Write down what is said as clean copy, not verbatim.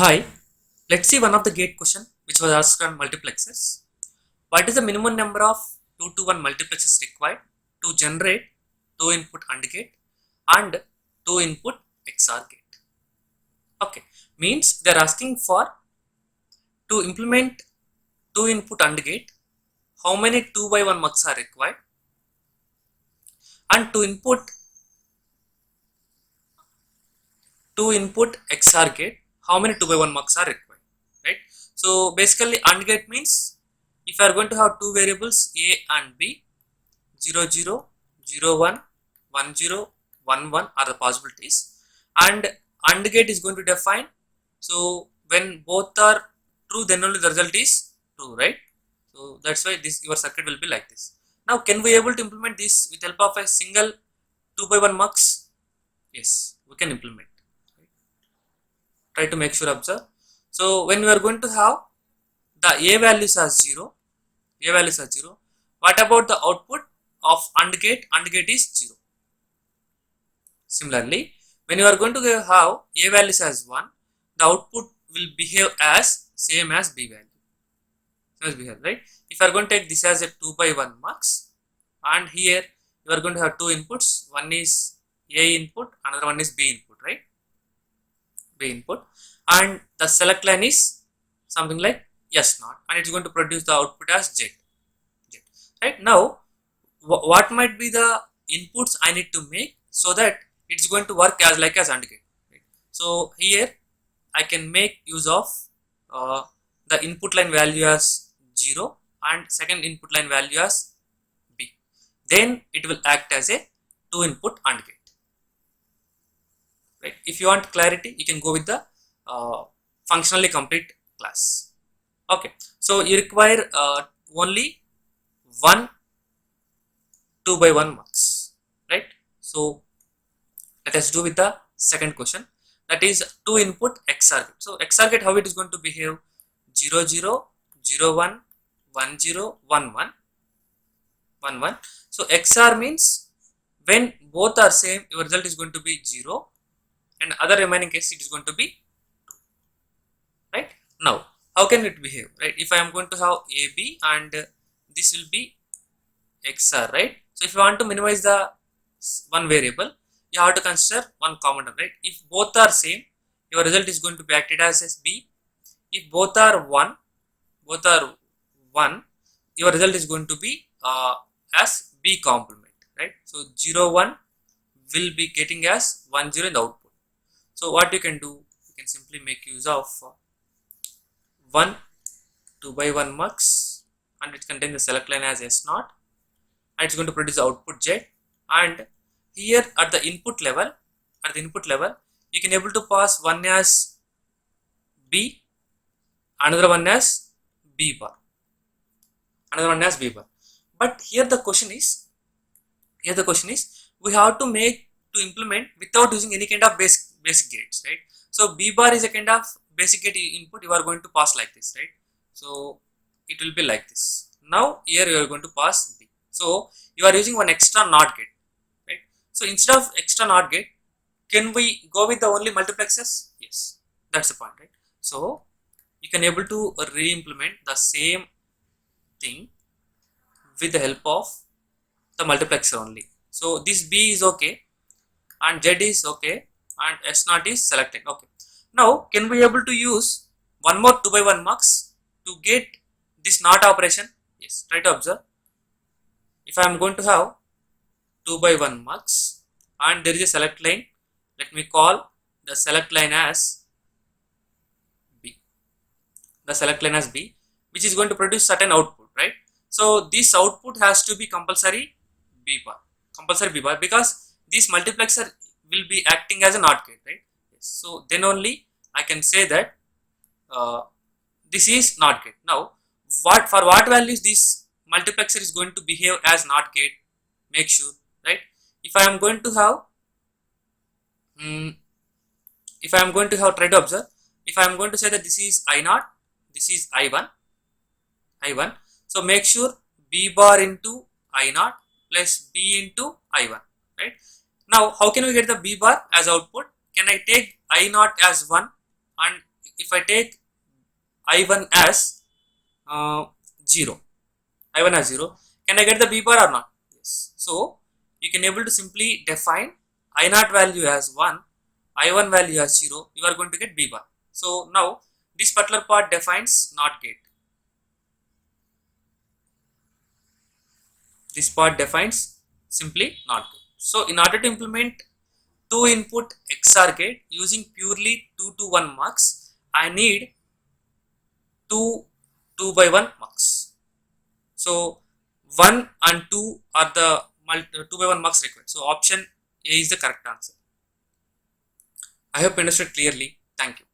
Hi, let's see one of the gate question which was asked on multiplexers. What is the minimum number of 2 to 1 multiplexers required to generate 2 input AND gate and 2 input ExOR gate? Okay, means they are asking for to implement 2 input AND gate, how many 2 by 1 mux are required, and to input 2 input ExOR gate, how many 2 by 1 mux are required, right? So basically AND gate means if you are going to have two variables A and B, 0 0 0 1 1 0 1 1 are the possibilities, and AND gate is going to define, so when both are true then only the result is true, right? So that's why this your circuit will be like this. Now can we able to implement this with help of a single 2 by 1 mux? Yes, we can implement. Try to make sure observe. So when we are going to have the A values as 0, A values are 0, what about the output of AND gate? AND gate is 0. Similarly, when you are going to have A values as 1, the output will behave as same as B value. Same as behave, right? If you are going to take this as a 2 by 1 mux, and here you are going to have two inputs, one is A input, another one is B input, right? B input, and the select line is something like S naught, and it's going to produce the output as Z. Right now, what might be the inputs I need to make so that it's going to work as like as AND gate. Right? So here I can make use of the input line value as 0 and second input line value as B. Then it will act as a 2 input AND gate. Right? If you want clarity, you can go with the functionally complete class. Okay, so you require only one 2 by 1 mux, right? So let us do with the second question, that is 2 input ExOR gate. So ExOR gate, how it is going to behave? 0 0 0 1 1 0 1 1 1 1. So ExOR means when both are same, your result is going to be 0, and other remaining case it is going to be 2, right? Now how can it behave, right? If I am going to have AB and this will be ExOR, right? So if you want to minimize the one variable, you have to consider one common term, right? If both are same, your result is going to be acted as B. If both are 1, your result is going to be as B complement, right? So 0 1 will be getting as 1 0 in the output. So what you can do, you can simply make use of 1 2 by 1 mux, and it contains the select line as S naught, and it's going to produce the output Z. And here at the input level, you can able to pass one as B, another one as B bar, but here the question is we have to implement without using any kind of basic gates, right? So B bar is a kind of basic gate input you are going to pass like this, right? So it will be like this. Now here you are going to pass B, so you are using one extra NOT gate, right? So instead of extra NOT gate, can we go with the only multiplexers? Yes, that's the point, right? So you can able to re-implement the same thing with the help of the multiplexer only. So this B is okay, and Z is okay, and S naught is selected. Okay. Now can we able to use one more 2 by 1 mux to get this NOT operation? Yes, try to observe. If I am going to have 2 by 1 mux and there is a select line, let me call the select line as B. Which is going to produce certain output, right? So this output has to be compulsory B bar, because this multiplexer will be acting as a NOT gate, right? So then only I can say that this is NOT gate. Now for what values this multiplexer is going to behave as NOT gate? Make sure, right? If I am going to have try to observe, if I am going to say that this is I0, this is I1, so make sure B bar into I0 plus B into I1, right? Now how can we get the B bar as output? Can I take I0 as 1 and if I take I1 as 0, I1 as 0, can I get the B bar or not? Yes. So you can able to simply define I0 value as 1, I1 value as 0, you are going to get B bar. So now this particular part defines NOT gate. This part defines simply NOT gate. So in order to implement 2 input ExOR gate using purely 2 to 1 mux, I need 2 by 1 mux. So 1 and 2 are the 2 by 1 mux required. So option A is the correct answer. I hope you understood clearly. Thank you.